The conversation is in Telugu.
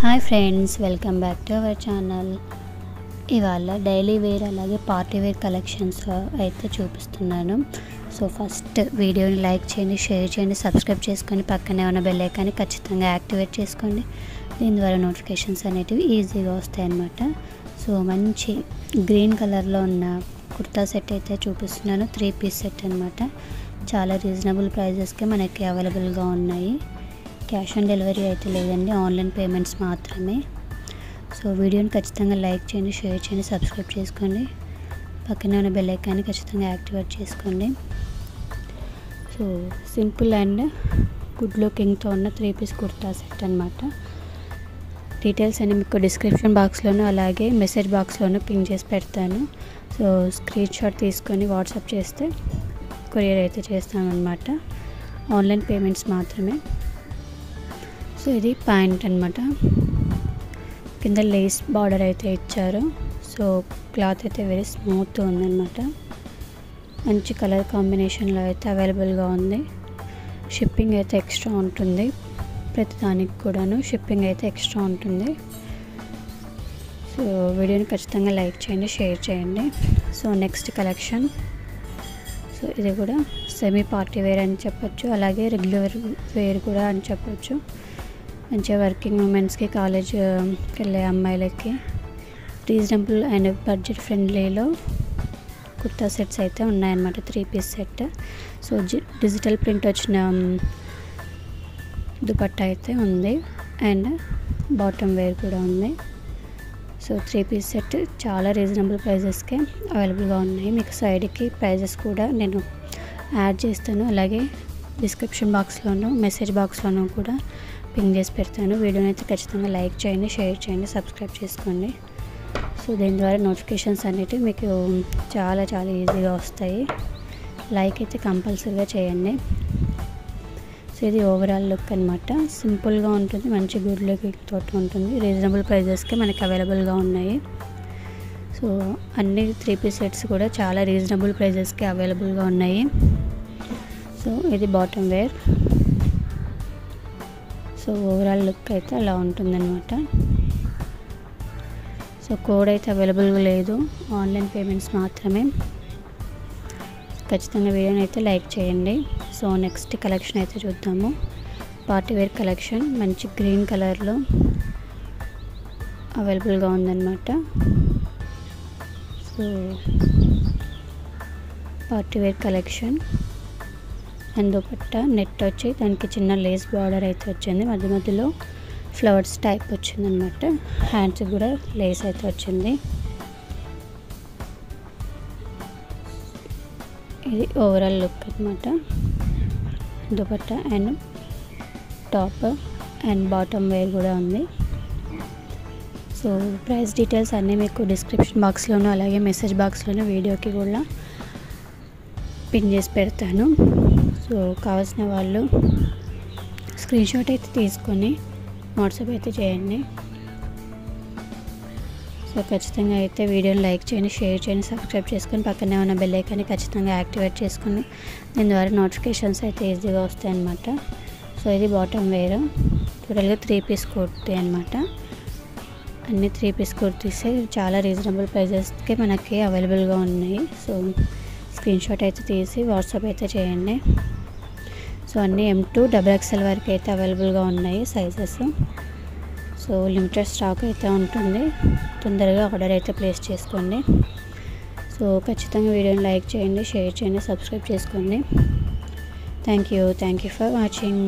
Hi friends, welcome back to our channel. ఇవాళ డైలీ వేర్ అలాగే పార్టీ వేర్ కలెక్షన్స్ అయితే చూపిస్తున్నాను. సో ఫస్ట్ వీడియోని లైక్ చేయండి, షేర్ చేయండి, సబ్స్క్రైబ్ చేసుకొని పక్కనే ఉన్న బెల్ ఐకాన్ని ఖచ్చితంగా యాక్టివేట్ చేసుకోండి. దీని ద్వారా నోటిఫికేషన్స్ అనేటివి ఈజీగా వస్తాయి అన్నమాట. సో మంచి గ్రీన్ కలర్లో ఉన్న కుర్తా సెట్ అయితే చూపిస్తున్నాను. 3 పీస్ సెట్ అనమాట. చాలా రీజనబుల్ ప్రైజెస్కి మనకి అవైలబుల్గా ఉన్నాయి. క్యాష్ ఆన్ డెలివరీ అయితే లేదండి, ఆన్లైన్ పేమెంట్స్ మాత్రమే. సో వీడియోని ఖచ్చితంగా లైక్ చేయండి, షేర్ చేయండి, సబ్స్క్రైబ్ చేసుకోండి. పక్కనే ఉన్న బెల్ ఐకాన్ని ఖచ్చితంగా యాక్టివేట్ చేసుకోండి. సో సింపుల్ అండ్ గుడ్ లుకింగ్తో ఉన్న 3 పీస్ కుర్తా సెట్ అనమాట. డీటెయిల్స్ అన్ని మీకు డిస్క్రిప్షన్ బాక్స్లోనూ అలాగే మెసేజ్ బాక్స్లోనూ పింక్ చేసి పెడతాను. సో స్క్రీన్ షాట్ తీసుకొని వాట్సాప్ చేస్తే కొరియర్ అయితే చేస్తామన్నమాట. ఆన్లైన్ పేమెంట్స్ మాత్రమే. సో ఇది ప్యాంట్ అనమాట. కింద లేస్ బార్డర్ అయితే ఇచ్చారు. సో క్లాత్ అయితే వెరీ స్మూత్ ఉందన్నమాట. మంచి కలర్ కాంబినేషన్లో అయితే అవైలబుల్గా ఉంది. షిప్పింగ్ అయితే ఎక్స్ట్రా ఉంటుంది. ప్రతి దానికి కూడాను షిప్పింగ్ అయితే ఎక్స్ట్రా ఉంటుంది. సో వీడియోని ఖచ్చితంగా లైక్ చేయండి, షేర్ చేయండి. So next collection. సో ఇది కూడా సెమీ పార్టీ వేర్ అని చెప్పొచ్చు, అలాగే రెగ్యులర్ వేర్ కూడా అని చెప్పొచ్చు. మంచిగా వర్కింగ్ ఉమెన్స్కి, కాలేజ్కి వెళ్ళే అమ్మాయిలకి రీజనబుల్ అండ్ బడ్జెట్ ఫ్రెండ్లీలో కుర్తా సెట్స్ అయితే ఉన్నాయన్నమాట. 3 piece set. So digital print వచ్చిన దుపట్టా అయితే ఉంది అండ్ బాటమ్ వేర్ కూడా ఉంది. సో 3 పీస్ సెట్ చాలా రీజనబుల్ ప్రైజెస్కే అవైలబుల్గా ఉన్నాయి. మీకు సైడ్కి ప్రైజెస్ కూడా నేను యాడ్ చేస్తాను, అలాగే డిస్క్రిప్షన్ బాక్స్లోనూ మెసేజ్ బాక్స్లోనూ కూడా పింక్ చేసి పెడతాను. వీడియోని అయితే ఖచ్చితంగా లైక్ చేయండి, షేర్ చేయండి, సబ్స్క్రైబ్ చేసుకోండి. సో దీని ద్వారా నోటిఫికేషన్స్ అనేవి మీకు చాలా ఈజీగా వస్తాయి. లైక్ అయితే కంపల్సరీగా చేయండి. సో ఇది ఓవరాల్ లుక్ అనమాట. సింపుల్గా ఉంటుంది, మంచి గుడ్ లుకింగ్ తోటి ఉంటుంది. రీజనబుల్ ప్రైజెస్కి మనకి అవైలబుల్గా ఉన్నాయి. సో అన్ని 3 పీస్ సెట్స్ కూడా చాలా రీజనబుల్ ప్రైజెస్కి అవైలబుల్గా ఉన్నాయి. సో ఇది bottom wear. So overall look అయితే అలా ఉంటుందన్నమాట. సో కోడ్ అయితే అవైలబుల్గా లేదు, ఆన్లైన్ పేమెంట్స్ మాత్రమే. ఖచ్చితంగా వీడియోని అయితే లైక్ చేయండి. సో నెక్స్ట్ కలెక్షన్ అయితే చూద్దాము. పార్టీ వేర్ కలెక్షన్ మంచి గ్రీన్ కలర్లో అవైలబుల్గా ఉందన్నమాట. So party wear collection and dupatta net వచ్చి దానికి చిన్న లేస్ బార్డర్ అయితే వచ్చింది. మధ్యలో ఫ్లవర్స్ టైప్ వచ్చిందనమాట. హ్యాండ్స్ కూడా లేస్ అయితే వచ్చింది. ఇది ఓవరాల్ లుక్ అనమాట. Dupatta and top and bottom wear కూడా ఉంది. సో ప్రైస్ డీటెయిల్స్ అన్నీ మీకు డిస్క్రిప్షన్ బాక్స్లోనూ అలాగే మెసేజ్ బాక్స్లోనూ వీడియోకి కూడా పిన్ చేసి పెడతాను. సో కావాల్సిన వాళ్ళు స్క్రీన్ షాట్ అయితే తీసుకొని వాట్సాప్ అయితే చేయండి. సో ఖచ్చితంగా అయితే వీడియోని లైక్ చేయండి, షేర్ చేయండి, సబ్స్క్రైబ్ చేసుకొని పక్కనే ఉన్న బెల్ ఐకాన్ని ఖచ్చితంగా యాక్టివేట్ చేసుకొని దీని ద్వారా నోటిఫికేషన్స్ అయితే ఈజీగా వస్తాయి అన్నమాట. సో ఇది బాటమ్ వేర్. టోటల్గా 3 పీస్ కుర్తీ అనమాట. అన్ని 3 పీస్ కుర్తీసే చాలా రీజనబుల్ ప్రైజెస్కి మనకి అవైలబుల్గా ఉన్నాయి. సో స్క్రీన్ షాట్ అయితే తీసి వాట్సాప్ అయితే చేయండి. సో అన్నీ M2 XXL వరకు అయితే అవైలబుల్గా ఉన్నాయి సైజెస్. సో లిమిటెడ్ స్టాక్ అయితే ఉంటుంది. తొందరగా ఆర్డర్ అయితే ప్లేస్ చేసుకోండి. సో ఖచ్చితంగా వీడియోని లైక్ చేయండి, షేర్ చేయండి, సబ్స్క్రైబ్ చేసుకోండి. Thank you for watching.